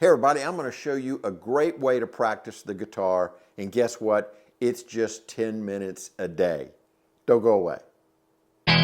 Hey everybody, I'm going to show you a great way to practice the guitar, and guess what? It's just 10 minutes a day. Don't go away. Hey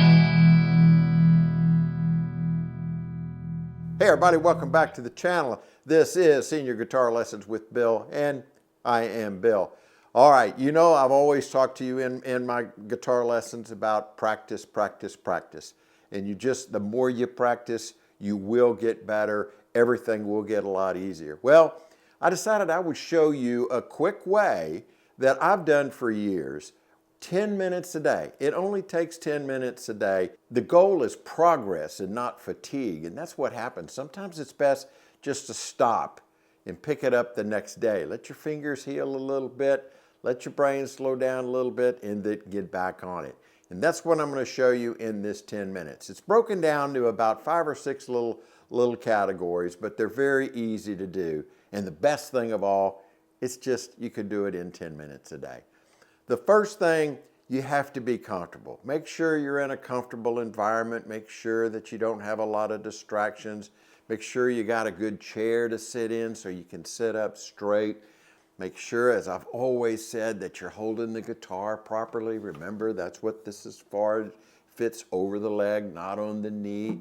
everybody, welcome back to the channel. This is Senior Guitar Lessons with Bill, and I am Bill. All right, you know I've always talked to you in my guitar lessons about practice, practice, practice. And the more you practice, you will get better. Everything will get a lot easier. Well, I decided I would show you a quick way that I've done for years. 10 minutes a day. It only takes 10 minutes a day. The goal is progress and not fatigue, and that's what happens. Sometimes it's best just to stop and pick it up the next day. Let your fingers heal a little bit, let your brain slow down a little bit, and then get back on it. And that's what I'm going to show you in this 10 minutes. It's broken down to about 5 or 6 little categories, but they're very easy to do. And the best thing of all, it's just you can do it in 10 minutes a day. The first thing, you have to be comfortable. Make sure you're in a comfortable environment. Make sure that you don't have a lot of distractions. Make sure you got a good chair to sit in so you can sit up straight. Make sure, as I've always said, that you're holding the guitar properly. Remember, that's what this is for. It fits over the leg, not on the knee.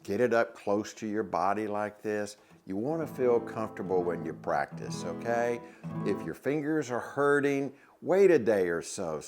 Get it up close to your body like this. You want to feel comfortable when you practice, okay? If your fingers are hurting, wait a day or so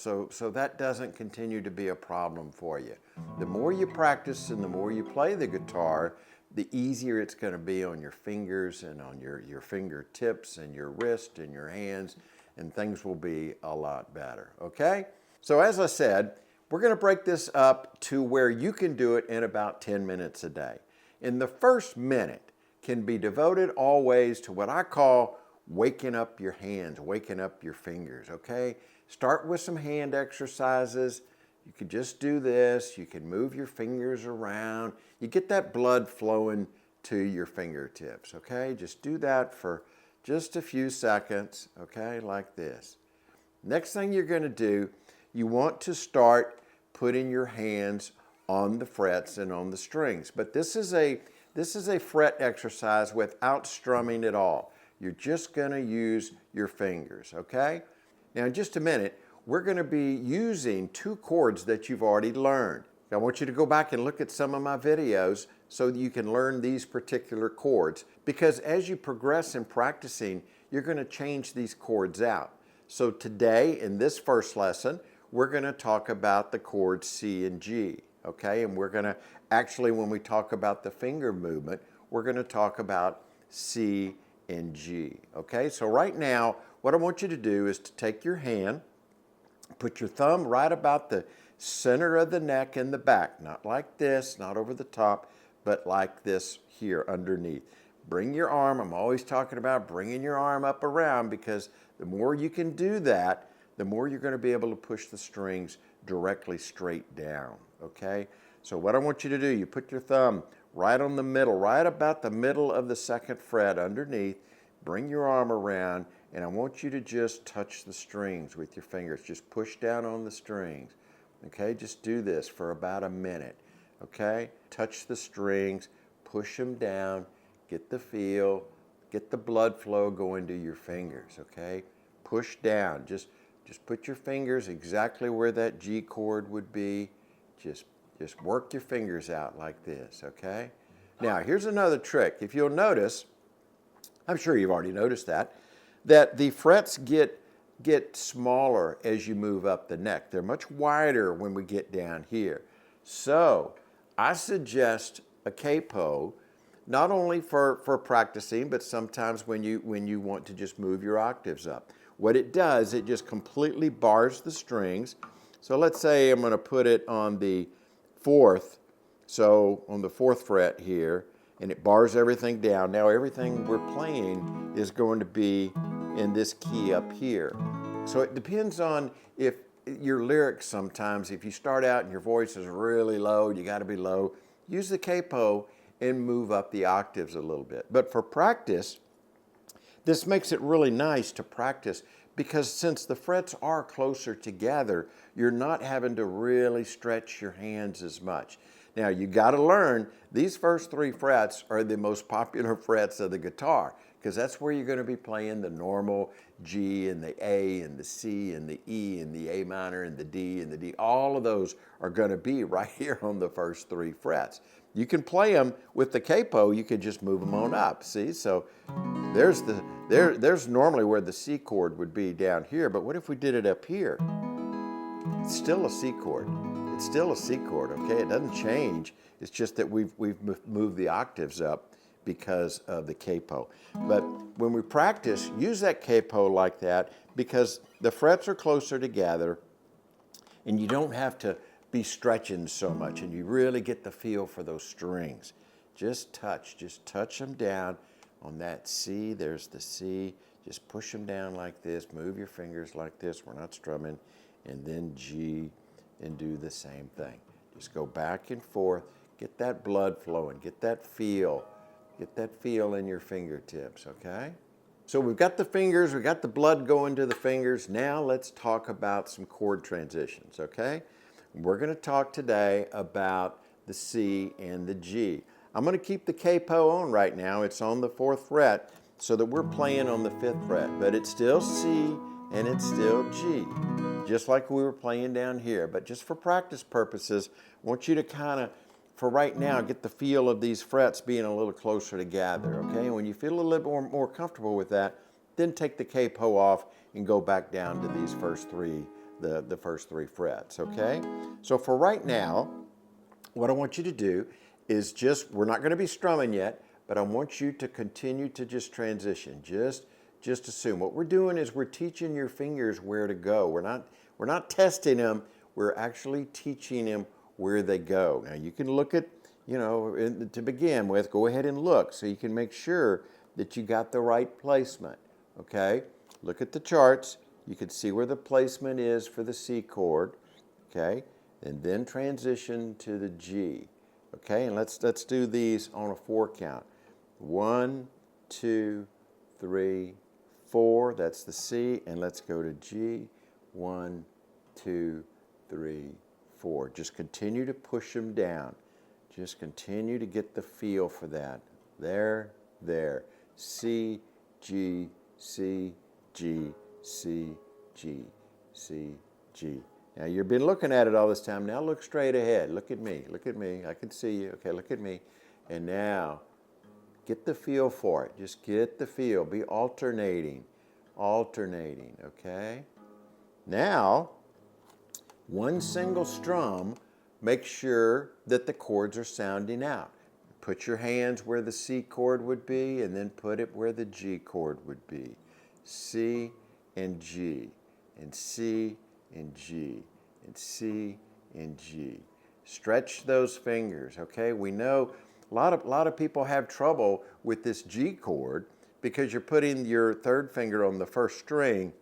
that doesn't continue to be a problem for you. The more you practice and the more you play the guitar, the easier it's going to be on your fingers and on your fingertips and your wrist and your hands, and things will be a lot better, okay? So as I said, we're going to break this up to where you can do it in about 10 minutes a day. And the first minute can be devoted always to what I call waking up your hands, waking up your fingers, okay? Start with some hand exercises. You can just do this. You can move your fingers around. You get that blood flowing to your fingertips, okay? Just do that for just a few seconds, okay, like this. Next thing you're going to do, you want to start putting your hands on the frets and on the strings. But this is a fret exercise without strumming at all. You're just going to use your fingers, okay? Now in just a minute, we're going to be using 2 chords that you've already learned. I want you to go back and look at some of my videos so that you can learn these particular chords, because as you progress in practicing, you're going to change these chords out. So today, in this first lesson, we're going to talk about the chords C and G, okay? And we're going to, actually when we talk about the finger movement, we're going to talk about C and G, okay? So right now, what I want you to do is to take your hand, put your thumb right about the center of the neck and the back, not like this, not over the top, but like this here underneath. Bring your arm, I'm always talking about bringing your arm up around, because the more you can do that, the more you're going to be able to push the strings directly straight down, okay? So what I want you to do, you put your thumb right on the middle, right about the middle of the 2nd fret underneath, bring your arm around, and I want you to just touch the strings with your fingers. Just push down on the strings, okay? Just do this for about a minute, okay? Touch the strings, push them down, get the feel, get the blood flow going to your fingers, okay? Push down, just put your fingers exactly where that G chord would be. Just work your fingers out like this, okay? Now, here's another trick. If you'll notice, I'm sure you've already noticed that the frets get smaller as you move up the neck. They're much wider when we get down here. So, I suggest a capo, not only for practicing, but sometimes when you want to just move your octaves up. What it does, it just completely bars the strings. So let's say I'm going to put it on the 4th, so on the 4th fret here, and it bars everything down. Now everything we're playing is going to be in this key up here. So it depends on if your lyrics sometimes, if you start out and your voice is really low, you got to be low, use the capo and move up the octaves a little bit. But for practice, this makes it really nice to practice, because since the frets are closer together, you're not having to really stretch your hands as much. Now you got to learn these first 3 frets are the most popular frets of the guitar, because that's where you're going to be playing the normal G and the A and the C and the E and the A minor and the D and the D. All of those are going to be right here on the first 3 frets. You can play them with the capo, you can just move them on up. See, so there's normally where the C chord would be down here, but what if we did it up here? It's still a C chord. It's still a C chord, okay? It doesn't change. It's just that we've moved the octaves up because of the capo. But when we practice, use that capo like that, because the frets are closer together and you don't have to be stretching so much, and you really get the feel for those strings. Just touch them down on that C. There's the C. Just push them down like this. Move your fingers like this. We're not strumming. And then G, and do the same thing. Just go back and forth. Get that blood flowing. Get that feel. Get that feel in your fingertips, okay? So we've got the fingers, we've got the blood going to the fingers. Now let's talk about some chord transitions, okay? We're going to talk today about the C and the G. I'm going to keep the capo on right now. It's on the 4th fret, so that we're playing on the 5th fret, but it's still C and it's still G, just like we were playing down here. But just for practice purposes, I want you to kind of, for right now, get the feel of these frets being a little closer together, okay? And when you feel a little bit more comfortable with that, then take the capo off and go back down to these first 3, the first 3 frets, okay? So for right now, what I want you to do is we're not going to be strumming yet, but I want you to continue to just transition. Just assume. What we're doing is we're teaching your fingers where to go. We're not testing them. We're actually teaching them where they go. Now you can look at, to begin with, go ahead and look so you can make sure that you got the right placement, okay? Look at the charts. You can see where the placement is for the C chord, okay? And then transition to the G, okay? And let's do these on a 4 count. 1, 2, 3, 4, that's the C, and let's go to G. 1, 2, 3, 4. Just continue to push them down. Just continue to get the feel for that. There. C, G, C, G, C, G, C, G. Now you've been looking at it all this time. Now look straight ahead. Look at me. I can see you. Okay, look at me. And now, get the feel for it. Just get the feel. Be alternating, okay? Now, one single strum, make sure that the chords are sounding out. Put your hands where the C chord would be, and then put it where the G chord would be. C and G, and C and G, and C and G. Stretch those fingers, okay? We know a lot of people have trouble with this G chord because you're putting your 3rd finger on the 1st string,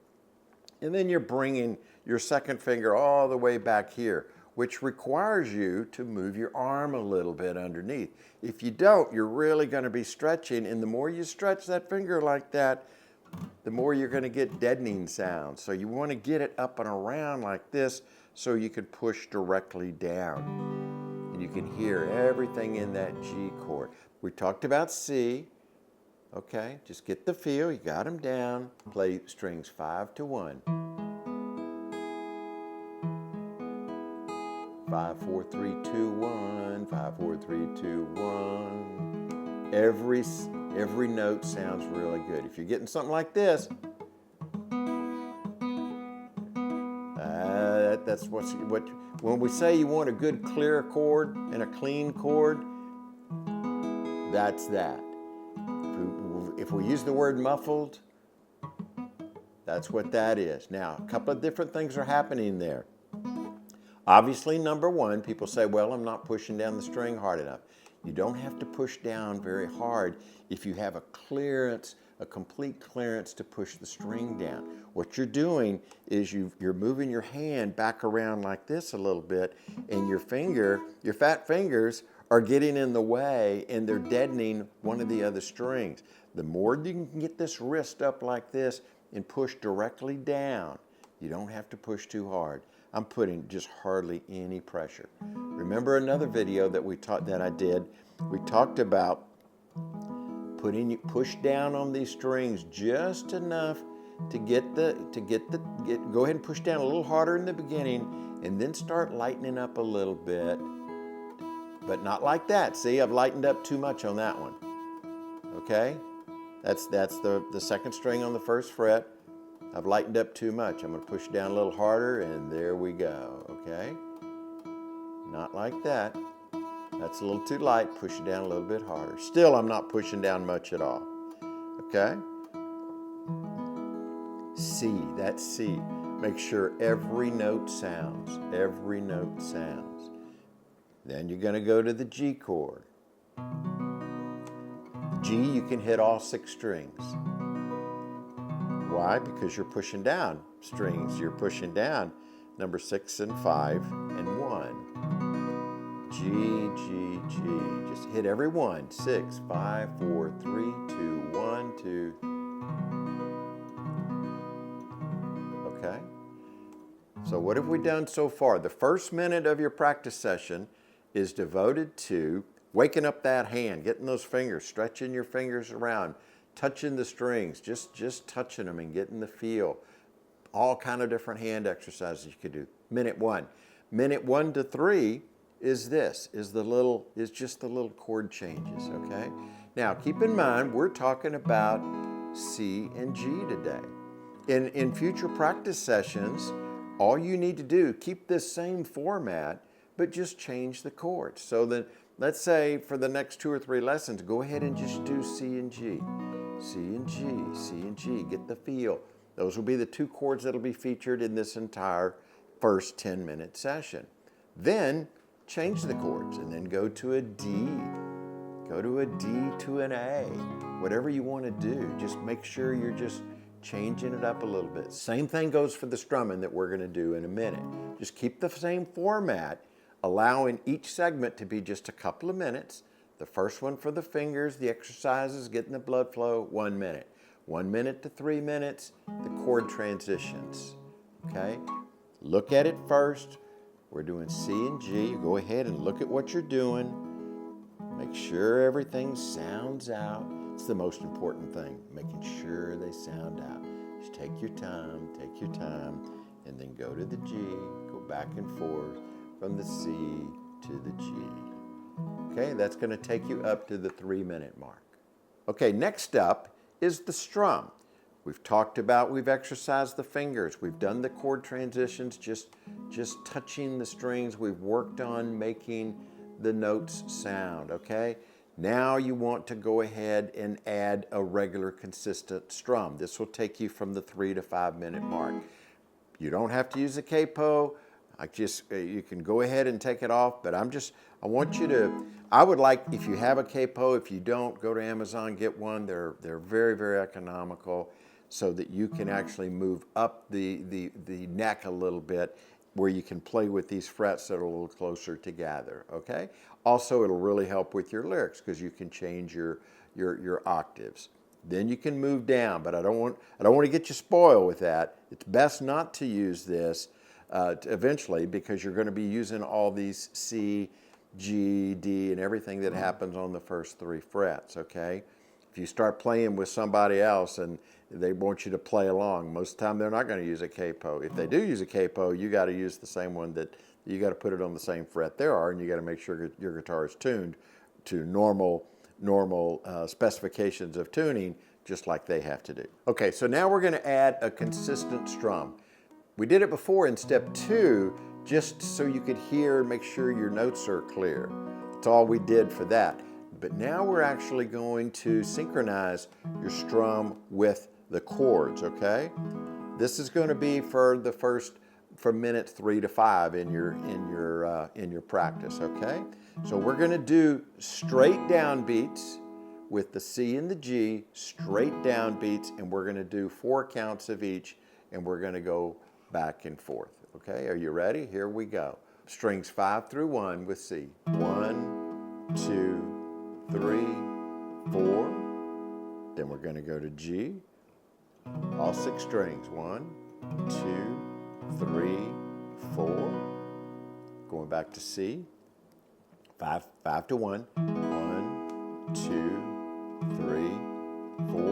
and then you're bringing your 2nd finger all the way back here, which requires you to move your arm a little bit underneath. If you don't, you're really going to be stretching, and the more you stretch that finger like that, the more you're going to get deadening sounds. So you want to get it up and around like this so you can push directly down. And you can hear everything in that G chord. We talked about C, okay? Just get the feel, you got them down. Play strings 5 to 1. 5, 4, 3, 2, 1. 5, 4, 3, 2, 1. Every note sounds really good. If you're getting something like this, that's what when we say you want a good clear chord and a clean chord, that's that. If we use the word muffled, that's what that is. Now, a couple of different things are happening there. Obviously, number one, people say, well, I'm not pushing down the string hard enough. You don't have to push down very hard if you have a clearance, a complete clearance to push the string down. What you're doing is you're moving your hand back around like this a little bit, and your fat fingers are getting in the way, and they're deadening one of the other strings. The more you can get this wrist up like this and push directly down, you don't have to push too hard. I'm putting just hardly any pressure. Remember another video that we talked about push down on these strings just enough to go ahead and push down a little harder in the beginning and then start lightening up a little bit, but not like that. See, I've lightened up too much on that one. Okay, that's the second string on the first fret. I've lightened up too much. I'm going to push down a little harder, and there we go. Okay, not like that. That's a little too light. Push it down a little bit harder. Still, I'm not pushing down much at all. Okay, C, that's C. Make sure every note sounds. Every note sounds. Then you're going to go to the G chord. G, you can hit all 6 strings. Why? Because you're pushing down strings. You're pushing down number 6 and 5 and 1. G, G, G. Just hit every one. 6, 5, 4, 3, 2, 1, 2. Okay? So what have we done so far? The first minute of your practice session is devoted to waking up that hand, getting those fingers, stretching your fingers around, touching the strings, just touching them and getting the feel. All kind of different hand exercises you could do. Minute 1. Minute 1 to 3 is just the little chord changes, okay? Now, keep in mind, we're talking about C and G today. In future practice sessions, all you need to do, keep this same format, but just change the chords. So then, let's say for the next 2 or 3 lessons, go ahead and just do C and G. C and G, C and G, get the feel. Those will be the 2 chords that will be featured in this entire first 10-minute session. Then change the chords and then go to a D. Go to a D to an A. Whatever you want to do, just make sure you're just changing it up a little bit. Same thing goes for the strumming that we're going to do in a minute. Just keep the same format, allowing each segment to be just a couple of minutes. The first one for the fingers, the exercises, getting the blood flow, 1 minute. 1 minute to 3 minutes, the chord transitions, okay? Look at it first. We're doing C and G. Go ahead and look at what you're doing. Make sure everything sounds out. It's the most important thing, making sure they sound out. Just take your time, and then go to the G, go back and forth from the C to the G. Okay, that's going to take you up to the 3-minute mark. Okay, next up is the strum. We've exercised the fingers. We've done the chord transitions, just touching the strings. We've worked on making the notes sound, okay? Now you want to go ahead and add a regular consistent strum. This will take you from the 3 to 5 minute mark. You don't have to use a capo. You can go ahead and take it off, but I would like, if you have a capo, if you don't, go to Amazon, get one. They're very, very economical, so that you can actually move up the neck a little bit, where you can play with these frets that are a little closer together, okay? Also, it'll really help with your lyrics because you can change your octaves. Then you can move down, but I don't want to get you spoiled with that. It's best not to use this eventually, because you're going to be using all these C, G, D, and everything that happens on the first 3 frets, okay? If you start playing with somebody else and they want you to play along, most of the time they're not going to use a capo. If they do use a capo, you got to use the same one, that you got to put it on the same fret there are, and you got to make sure your guitar is tuned to normal specifications of tuning, just like they have to do. Okay, so now we're going to add a consistent strum. We did it before in step 2, just so you could hear and make sure your notes are clear. That's all we did for that. But now we're actually going to synchronize your strum with the chords, okay? This is going to be for minutes 3 to 5 in your practice, okay? So we're going to do straight down beats with the C and the G, straight down beats, and we're going to do 4 counts of each, and we're going to go back and forth, okay? Are you ready? Here we go. Strings 5 through 1 with C. 1, 2, 3, 4. Then we're going to go to G. All 6 strings. 1, 2, 3, 4, going back to C, 5 to 1, 1, 2, 3, 4,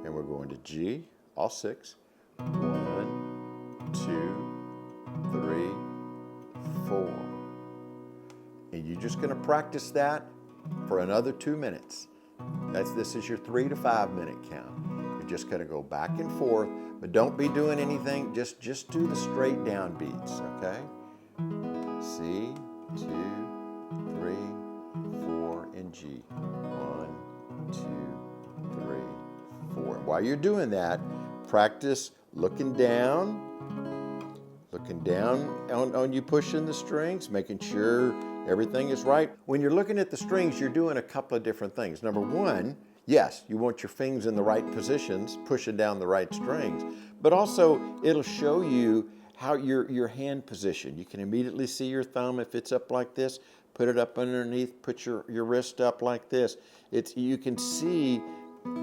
and we're going to G, all 6, 1, 2, 3, 4. And you're just going to practice that for another 2 minutes. This is your 3 to 5 minute count. You're just going to go back and forth, but don't be doing anything. Just do the straight down beats, okay? C, 2, 3, 4, and G. 1, 2, 3, 4. While you're doing that, practice looking down on you pushing the strings, making sure everything is right. When you're looking at the strings, you're doing a couple of different things. Number one, yes, you want your fingers in the right positions, pushing down the right strings, but also it'll show you how your hand position. You can immediately see your thumb if it's up like this, put it up underneath, put your wrist up like this. You can see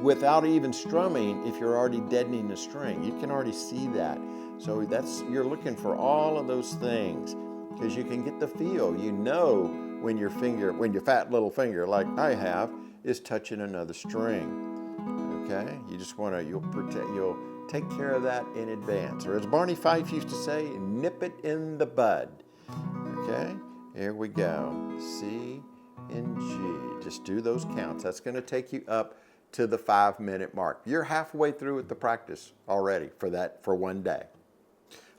without even strumming if you're already deadening the string. You can already see that. So you're looking for all of those things because you can get the feel. You know when your fat little finger like I have is touching another string. Okay? You just want to, you'll take care of that in advance. Or as Barney Fife used to say, nip it in the bud. Okay? Here we go. C and G. Just do those counts. That's going to take you up to the 5 minute mark. You're halfway through with the practice already for one day.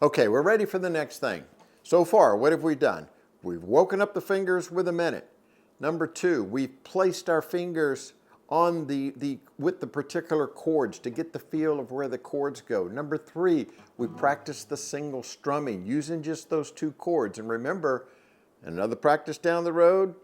Okay, we're ready for the next thing. So far, what have we done? We've woken up the fingers with a minute. Number 2, we've placed our fingers on with the particular chords to get the feel of where the chords go. Number 3, we practice the single strumming using just those 2 chords. And remember, another practice down the road,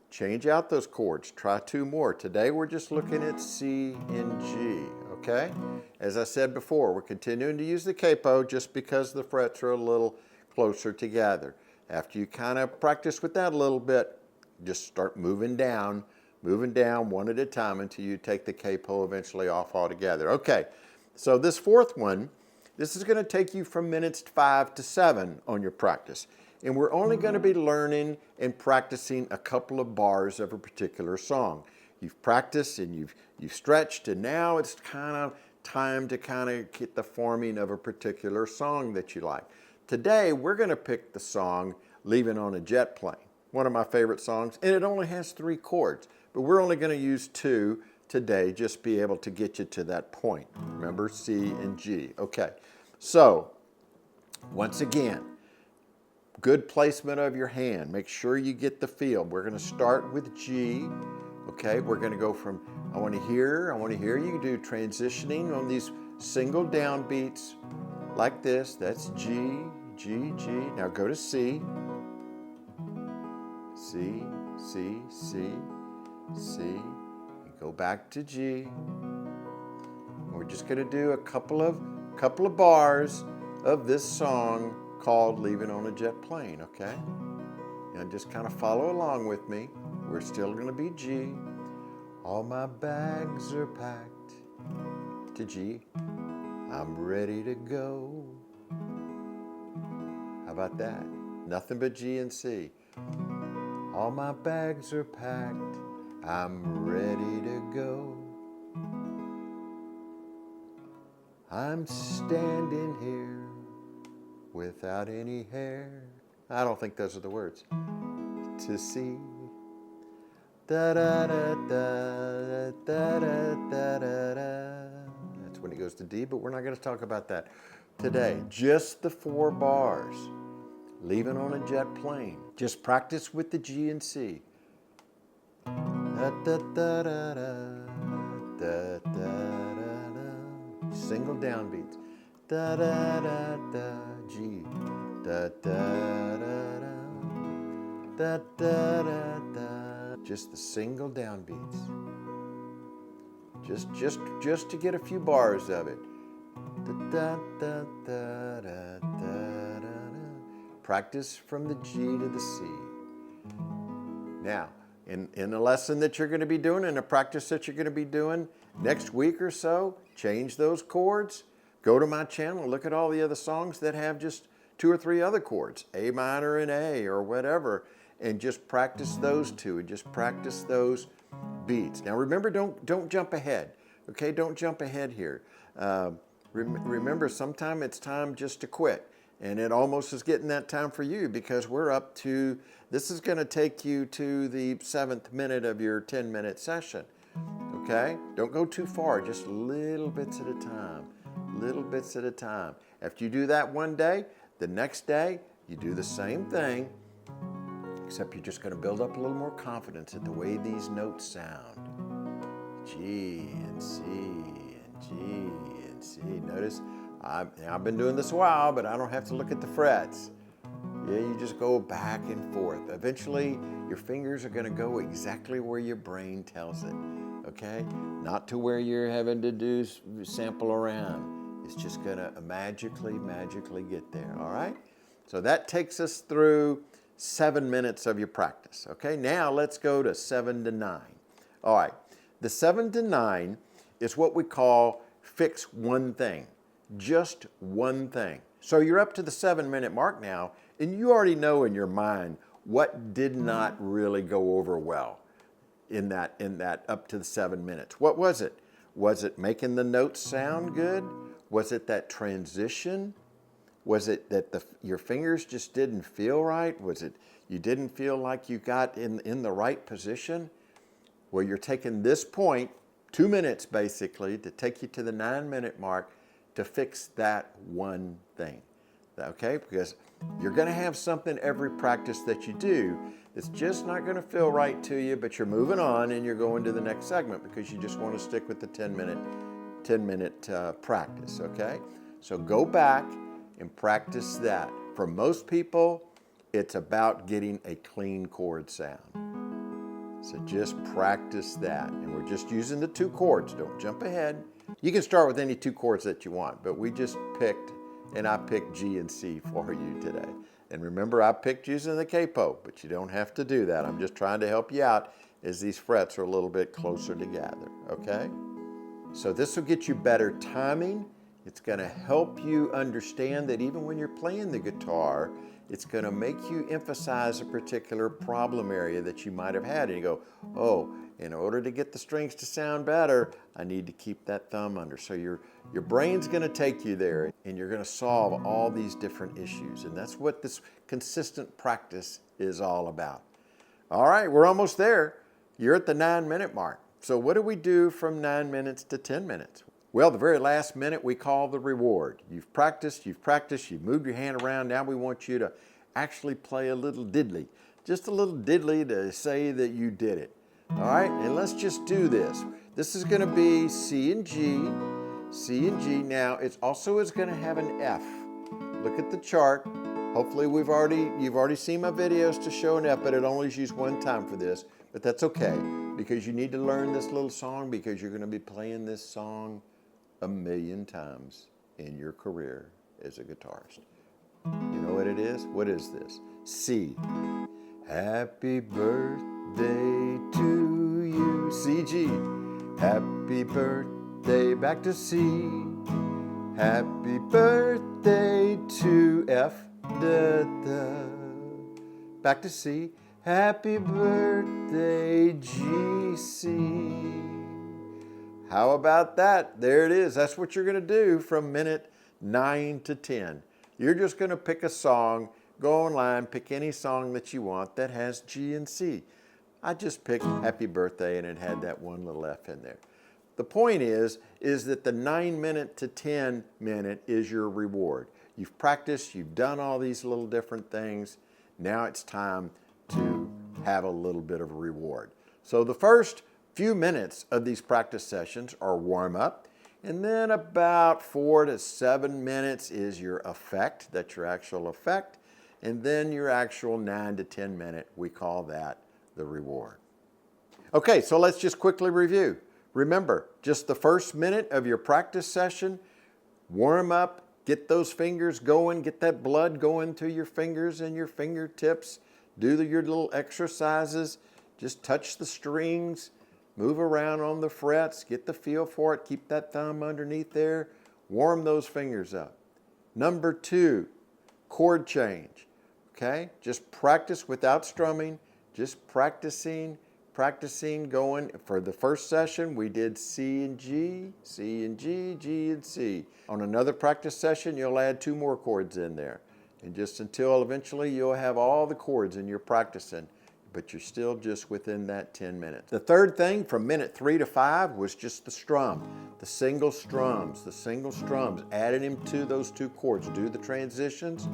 change out those chords. Try 2 more. Today we're just looking at C and G, okay? As I said before, we're continuing to use the capo just because the frets are a little closer together. After you kind of practice with that a little bit, just start moving down one at a time until you take the capo eventually off altogether. Okay, so this fourth one, this is going to take you from minutes 5 to 7 on your practice. And we're only going to be learning and practicing a couple of bars of a particular song. You've practiced and you've stretched, and now it's kind of time to kind of get the forming of a particular song that you like. Today, we're going to pick the song Leaving on a Jet Plane, one of my favorite songs, and it only has 3 chords, but we're only going to use 2 today, just be able to get you to that point. Remember, C and G. Okay, so once again, good placement of your hand. Make sure you get the feel. We're going to start with G. Okay, we're going to go from I want to hear you do transitioning on these single down beats like this. That's G, G, G. Now go to C. C, C, C, C. And go back to G. We're just going to do a couple of bars of this song called Leaving on a Jet Plane, okay? And just kind of follow along with me. We're still going to be G. All my bags are packed to G. I'm ready to go. How about that? Nothing but G and C. All my bags are packed. I'm ready to go. I'm standing here without any hair. I don't think those are the words. To see. Da da da da da da da da da. That's when it goes to D, but we're not going to talk about that today. Just the 4 bars. Leaving on a jet plane. Just practice with the G and C. Da da da da da da da da. Single downbeats. Da da da da G. Da da da da da da da da. Just the single downbeats. Just to get a few bars of it. Da da da da da da da. Practice from the G to the C. Now, in the lesson that you're going to be doing, in the practice that you're going to be doing next week or so, change those chords. Go to my channel, look at all the other songs that have just 2 or 3 other chords, A minor and A or whatever, and just practice those two and just practice those beats. Now remember, don't jump ahead, okay? Don't jump ahead here. Remember, sometimes it's time just to quit, and it almost is getting that time for you because we're up to, this is going to take you to the 7th minute of your 10-minute session, okay? Don't go too far, just little bits at a time, little bits at a time. After you do that one day, the next day, you do the same thing, except you're just going to build up a little more confidence at the way these notes sound. G and C and G and C. Notice, I've been doing this a while, but I don't have to look at the frets. Yeah, you just go back and forth. Eventually, your fingers are going to go exactly where your brain tells it, okay? Not to where you're having to do sample around. It's just going to magically get there, all right? So that takes us through 7 minutes of your practice, okay? Now let's go to 7 to 9. All right, the 7 to 9 is what we call fix one thing, just one thing. So you're up to the 7-minute mark now, and you already know in your mind what did not really go over well in that up to the 7 minutes. What was it? Was it making the notes sound good? Was it that transition? Was it that your fingers just didn't feel right? Was it you didn't feel like you got in the right position? Well, you're taking this point, 2 minutes basically, to take you to the 9-minute mark to fix that one thing, okay? Because you're going to have something every practice that you do that's just not going to feel right to you, but you're moving on and you're going to the next segment because you just want to stick with the 10-minute practice, okay? So go back and practice that. For most people, it's about getting a clean chord sound. So just practice that. And we're just using the 2 chords. Don't jump ahead. You can start with any 2 chords that you want, but we just picked, and I picked G and C for you today. And remember, I picked using the capo, but you don't have to do that. I'm just trying to help you out as these frets are a little bit closer together, okay? So this will get you better timing. It's going to help you understand that even when you're playing the guitar, it's going to make you emphasize a particular problem area that you might have had. And you go, oh, in order to get the strings to sound better, I need to keep that thumb under. So your brain's going to take you there, and you're going to solve all these different issues. And that's what this consistent practice is all about. All right, we're almost there. You're at the 9-minute mark. So what do we do from 9 minutes to 10 minutes? Well, the very last minute we call the reward. You've practiced, you've moved your hand around. Now we want you to actually play a little diddly. Just a little diddly to say that you did it. All right, and let's just do this. This is going to be C and G, C and G. Now, it also is going to have an F. Look at the chart. Hopefully you've already seen my videos to show an F, but it only is used one time for this. But that's okay, because you need to learn this little song because you're going to be playing this song a million times in your career as a guitarist. You know what it is? What is this? C. Happy birthday to you. C, G. Happy birthday, back to C. Happy birthday to F. Da, da. Back to C. Happy birthday, G, C. How about that? There it is. That's what you're going to do from minute 9 to 10. You're just going to pick a song, go online, pick any song that you want that has G and C. I just picked Happy Birthday, and it had that one little F in there. The point is that the 9-minute to 10-minute is your reward. You've practiced, you've done all these little different things. Now it's time to have a little bit of a reward. So the first few minutes of these practice sessions are warm up, and then about 4 to 7 minutes is your effect. That's your actual effect. And then your actual 9 to 10 minute, we call that the reward. Okay, so let's just quickly review. Remember, just the first minute of your practice session, warm up, get those fingers going, get that blood going to your fingers and your fingertips, do your little exercises, just touch the strings, move around on the frets, get the feel for it, keep that thumb underneath there, warm those fingers up. Number 2, chord change, okay? Just practice without strumming, just practicing going. For the first session, we did C and G, C and G, G and C. On another practice session, you'll add 2 more chords in there. And just until eventually you'll have all the chords and you're practicing, but you're still just within that 10 minutes. The third thing from minute 3 to 5 was just the strum, the single strums, adding them to those 2 chords. Do the transitions,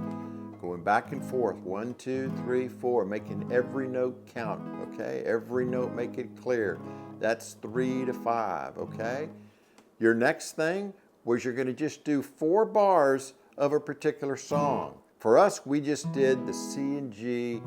going back and forth, 1, 2, 3, 4, making every note count, okay? Every note, make it clear. That's 3 to 5, okay? Your next thing was you're gonna just do 4 bars of a particular song. For us, we just did the C and G,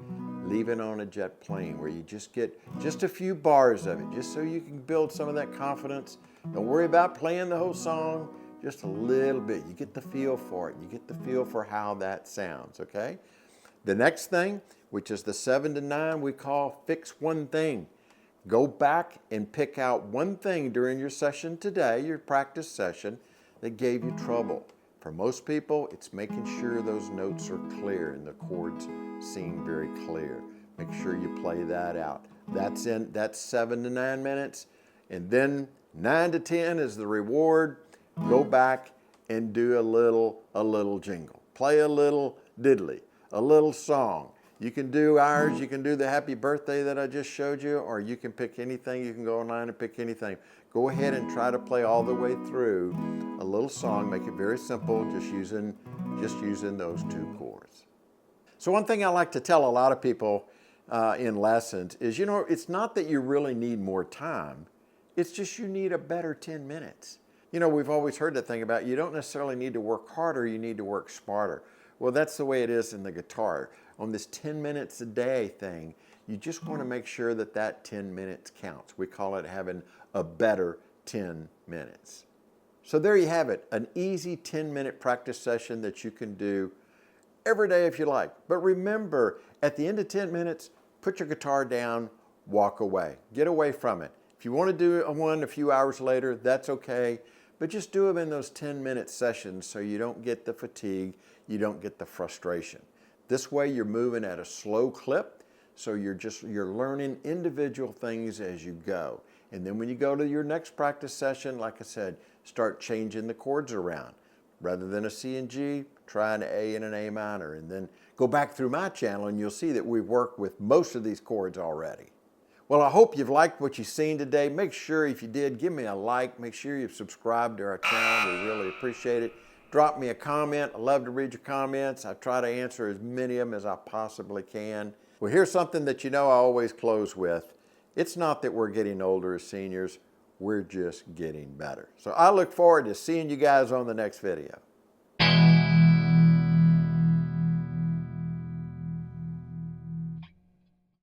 Leaving on a Jet Plane, where you just get just a few bars of it, just so you can build some of that confidence. Don't worry about playing the whole song, just a little bit. You get the feel for it. You get the feel for how that sounds, okay? The next thing, which is the 7 to 9, we call fix one thing. Go back and pick out one thing during your session today, your practice session, that gave you trouble. For most people, it's making sure those notes are clear and the chords seem very clear. Make sure you play that out. That's 7 to 9 minutes. And then 9 to 10 is the reward. Go back and do a little jingle. Play a little diddly, a little song. You can do ours, you can do the happy birthday that I just showed you, or you can pick anything. You can go online and pick anything. Go ahead and try to play all the way through a little song. Make it very simple, just using those 2 chords. So one thing I like to tell a lot of people in lessons is, you know, it's not that you really need more time. It's just you need a better 10 minutes. You know, we've always heard that thing about you don't necessarily need to work harder, you need to work smarter. Well, that's the way it is in the guitar. On this 10 minutes a day thing, you just want to make sure that that 10 minutes counts. We call it having a better 10 minutes. So there you have it, an easy 10-minute practice session that you can do every day if you like. But remember, at the end of 10 minutes, put your guitar down, walk away. Get away from it. If you want to do one a few hours later, that's okay. But just do them in those 10-minute sessions so you don't get the fatigue, you don't get the frustration. This way you're moving at a slow clip, so you're learning individual things as you go. And then when you go to your next practice session, like I said, start changing the chords around. Rather than a C and G, try an A and an A minor, and then go back through my channel and you'll see that we've worked with most of these chords already. Well, I hope you've liked what you've seen today. Make sure if you did, give me a like. Make sure you've subscribed to our channel. We really appreciate it. Drop me a comment. I love to read your comments. I try to answer as many of them as I possibly can. Well, here's something that you know I always close with. It's not that we're getting older as seniors. We're just getting better. So I look forward to seeing you guys on the next video.